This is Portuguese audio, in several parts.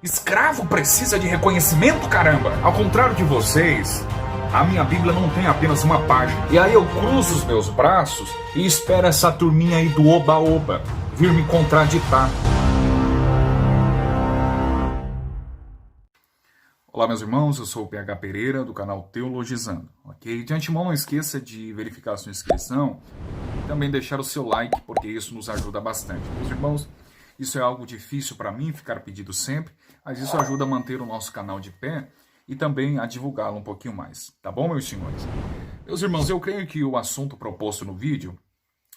Escravo precisa de reconhecimento, caramba! Ao contrário de vocês, a minha Bíblia não tem apenas uma página. E aí eu cruzo os meus braços e espero essa turminha aí do oba-oba vir me contraditar. Olá, meus irmãos, eu sou o PH Pereira, do canal Teologizando, ok? De antemão, não esqueça de verificar a sua inscrição e também deixar o seu like, porque isso nos ajuda bastante. Meus irmãos, isso é algo difícil para mim, ficar pedido sempre, mas isso ajuda a manter o nosso canal de pé e também a divulgá-lo um pouquinho mais, tá bom, meus senhores? Meus irmãos, eu creio que o assunto proposto no vídeo,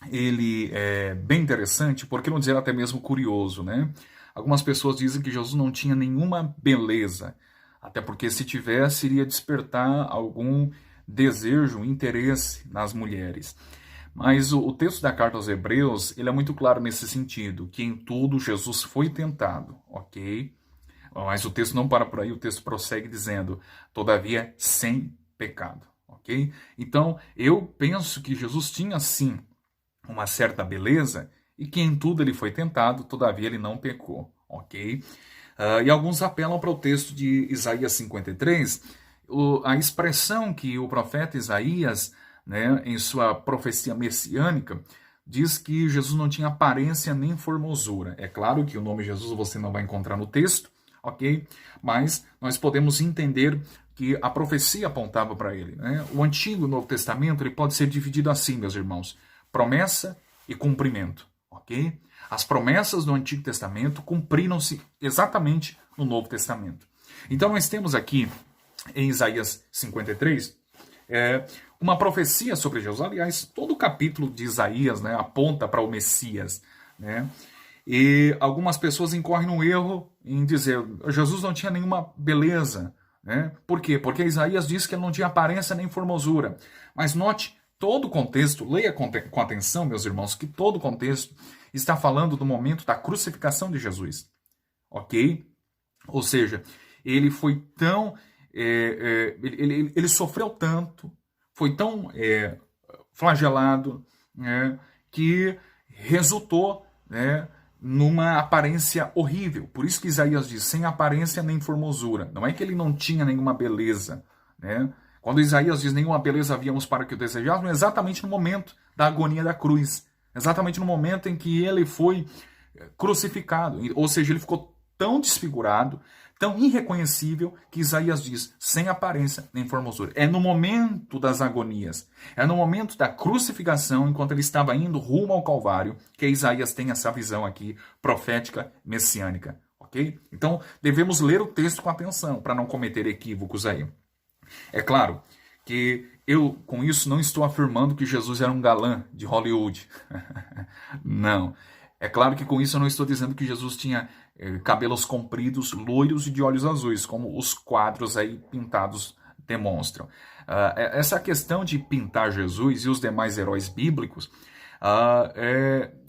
ele é bem interessante, por que não dizer até mesmo curioso, né? Algumas pessoas dizem que Jesus não tinha nenhuma beleza, até porque se tivesse, iria despertar algum desejo, interesse nas mulheres. Mas o texto da carta aos Hebreus, ele é muito claro nesse sentido, que em tudo Jesus foi tentado, ok? Mas o texto não para por aí, o texto prossegue dizendo, todavia sem pecado, ok? Então, eu penso que Jesus tinha sim uma certa beleza e que em tudo ele foi tentado, todavia ele não pecou, ok? E alguns apelam para o texto de Isaías 53, a expressão que o profeta Isaías, né, em sua profecia messiânica, diz que Jesus não tinha aparência nem formosura. É claro que o nome Jesus você não vai encontrar no texto, ok? Mas nós podemos entender que a profecia apontava para ele, né? O Antigo e o Novo Testamento ele pode ser dividido assim, meus irmãos, promessa e cumprimento, ok? As promessas do Antigo Testamento cumpriram-se exatamente no Novo Testamento. Então nós temos aqui em Isaías 53 uma profecia sobre Jesus. Aliás, todo o capítulo de Isaías, né, aponta para o Messias, né? E algumas pessoas incorrem no erro em dizer Jesus não tinha nenhuma beleza, né? Por quê? Porque Isaías diz que ele não tinha aparência nem formosura. Mas note todo o contexto, leia com atenção, meus irmãos, que todo o contexto está falando do momento da crucificação de Jesus, ok? Ou seja, ele foi tão... ele sofreu tanto, foi tão flagelado, né, que resultou, né, numa aparência horrível. Por isso que Isaías diz, sem aparência nem formosura. Não é que ele não tinha nenhuma beleza, né? Quando Isaías diz, nenhuma beleza havíamos para que o desejássemos, é exatamente no momento da agonia da cruz. Exatamente no momento em que ele foi crucificado. Ou seja, ele ficou tão desfigurado, tão irreconhecível, que Isaías diz, sem aparência nem formosura. É no momento das agonias, é no momento da crucificação, enquanto ele estava indo rumo ao Calvário, que Isaías tem essa visão aqui, profética, messiânica. Ok? Então, devemos ler o texto com atenção, para não cometer equívocos aí. É claro que eu, com isso, não estou afirmando que Jesus era um galã de Hollywood. Não. É claro que com isso eu não estou dizendo que Jesus tinha cabelos compridos, loiros e de olhos azuis, como os quadros aí pintados demonstram. Essa questão de pintar Jesus e os demais heróis bíblicos,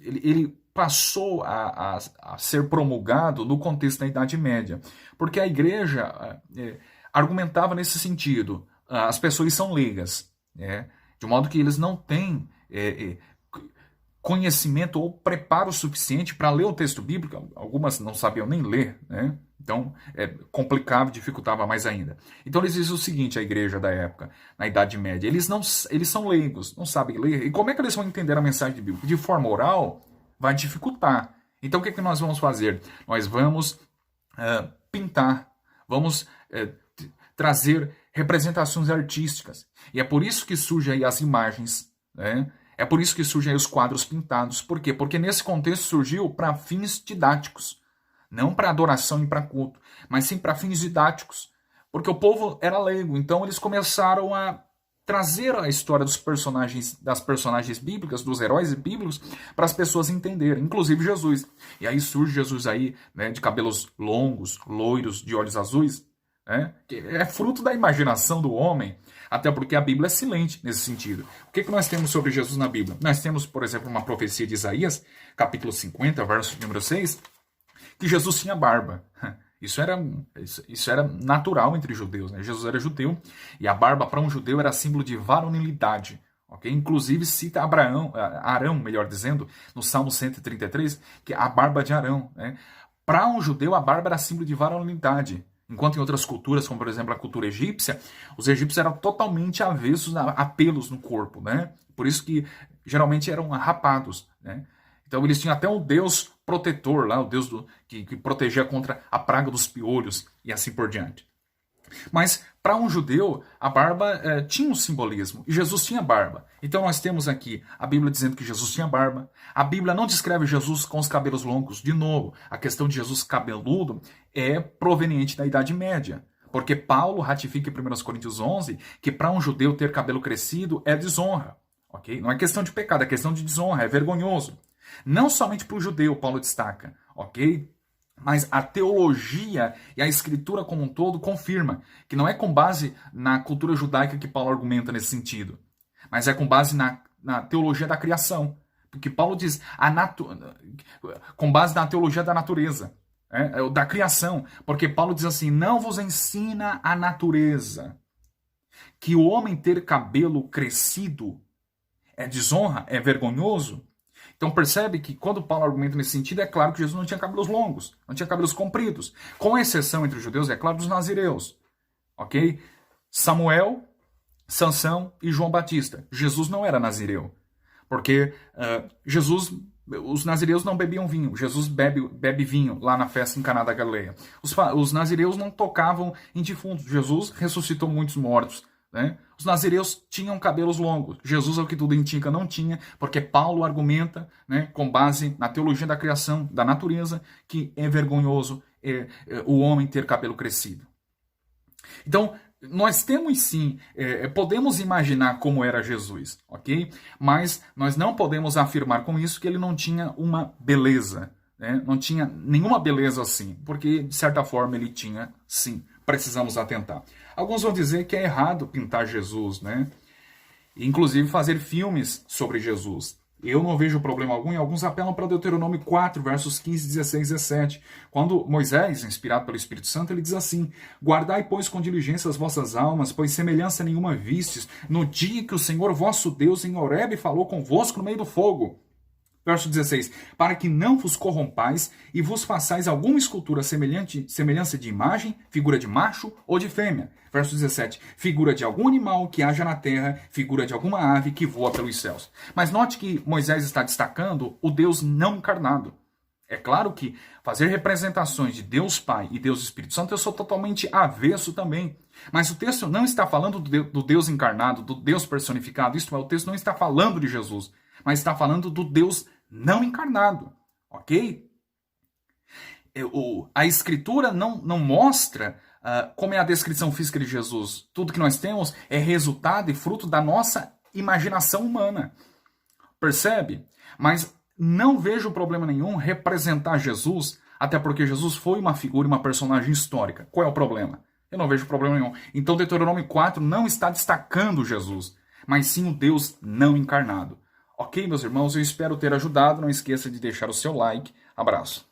ele passou a ser promulgado no contexto da Idade Média, porque a igreja argumentava nesse sentido. As pessoas são leigas, né? De modo que eles não têm conhecimento ou preparo suficiente para ler o texto bíblico. Algumas não sabiam nem ler, né? Então complicava, dificultava mais ainda. Então eles dizem o seguinte, a igreja da época, na Idade Média, eles são leigos, não sabem ler. E como é que eles vão entender a mensagem bíblica? De forma oral, vai dificultar. Então o que nós vamos fazer? Nós vamos pintar, vamos trazer representações artísticas. E é por isso que surgem aí as imagens, né? É por isso que surgem aí os quadros pintados. Por quê? Porque nesse contexto surgiu para fins didáticos. Não para adoração e para culto, mas sim para fins didáticos. Porque o povo era leigo, então eles começaram a trazer a história das personagens bíblicas, dos heróis bíblicos, para as pessoas entenderem, inclusive Jesus. E aí surge Jesus aí, né, de cabelos longos, loiros, de olhos azuis, que é fruto da imaginação do homem, até porque a Bíblia é silente nesse sentido. O que nós temos sobre Jesus na Bíblia? Nós temos, por exemplo, uma profecia de Isaías, capítulo 50, verso número 6, que Jesus tinha barba. Isso era natural entre judeus, né? Jesus era judeu, e a barba para um judeu era símbolo de varonilidade. Okay? Inclusive cita Arão, melhor dizendo, no Salmo 133, que é a barba de Arão, né? Para um judeu, a barba era símbolo de varonilidade. Enquanto em outras culturas, como por exemplo a cultura egípcia, os egípcios eram totalmente avessos a pelos no corpo, né? Por isso que geralmente eram rapados, né? Então eles tinham até um deus protetor lá, o deus que protegia contra a praga dos piolhos e assim por diante. Mas para um judeu, a barba tinha um simbolismo, e Jesus tinha barba. Então nós temos aqui a Bíblia dizendo que Jesus tinha barba. A Bíblia não descreve Jesus com os cabelos longos. De novo, a questão de Jesus cabeludo é proveniente da Idade Média. Porque Paulo ratifica em 1 Coríntios 11 que para um judeu ter cabelo crescido é desonra. Okay? Não é questão de pecado, é questão de desonra, é vergonhoso. Não somente para o judeu, Paulo destaca, ok? Mas a teologia e a escritura como um todo confirma que não é com base na cultura judaica que Paulo argumenta nesse sentido, mas é com base na teologia da criação. Porque Paulo diz com base na teologia da natureza, da criação. Porque Paulo diz assim, não vos ensina a natureza que o homem ter cabelo crescido é desonra, é vergonhoso. Então percebe que quando Paulo argumenta nesse sentido, é claro que Jesus não tinha cabelos longos, não tinha cabelos compridos. Com exceção entre os judeus, é claro, dos nazireus. Ok? Samuel, Sansão e João Batista. Jesus não era nazireu. Porque os nazireus não bebiam vinho. Jesus bebe vinho lá na festa em Caná da Galileia. Os nazireus não tocavam em defuntos. Jesus ressuscitou muitos mortos. Né? Os nazireus tinham cabelos longos. Jesus, ao que tudo indica, não tinha, porque Paulo argumenta, né, com base na teologia da criação, da natureza, que é vergonhoso o homem ter cabelo crescido. Então, nós temos sim, podemos imaginar como era Jesus, ok? Mas nós não podemos afirmar com isso que ele não tinha uma beleza, né? Não tinha nenhuma beleza assim, porque de certa forma ele tinha sim. Precisamos atentar. Alguns vão dizer que é errado pintar Jesus, né? Inclusive fazer filmes sobre Jesus. Eu não vejo problema algum e alguns apelam para Deuteronômio 4, versos 15, 16 e 17. Quando Moisés, inspirado pelo Espírito Santo, ele diz assim: guardai, pois, com diligência as vossas almas, pois semelhança nenhuma vistes, no dia que o Senhor vosso Deus em Horebe falou convosco no meio do fogo. Verso 16, para que não vos corrompais e vos façais alguma escultura semelhança de imagem, figura de macho ou de fêmea. Verso 17, figura de algum animal que haja na terra, figura de alguma ave que voa pelos céus. Mas note que Moisés está destacando o Deus não encarnado. É claro que fazer representações de Deus Pai e Deus Espírito Santo eu sou totalmente avesso também. Mas o texto não está falando do Deus encarnado, do Deus personificado. Isto é, o texto não está falando de Jesus, mas está falando do Deus não encarnado, ok? A Escritura não mostra como é a descrição física de Jesus. Tudo que nós temos é resultado e fruto da nossa imaginação humana. Percebe? Mas não vejo problema nenhum representar Jesus, até porque Jesus foi uma figura, uma personagem histórica. Qual é o problema? Eu não vejo problema nenhum. Então Deuteronômio 4 não está destacando Jesus, mas sim o Deus não encarnado. Ok, meus irmãos? Eu espero ter ajudado. Não esqueça de deixar o seu like. Abraço.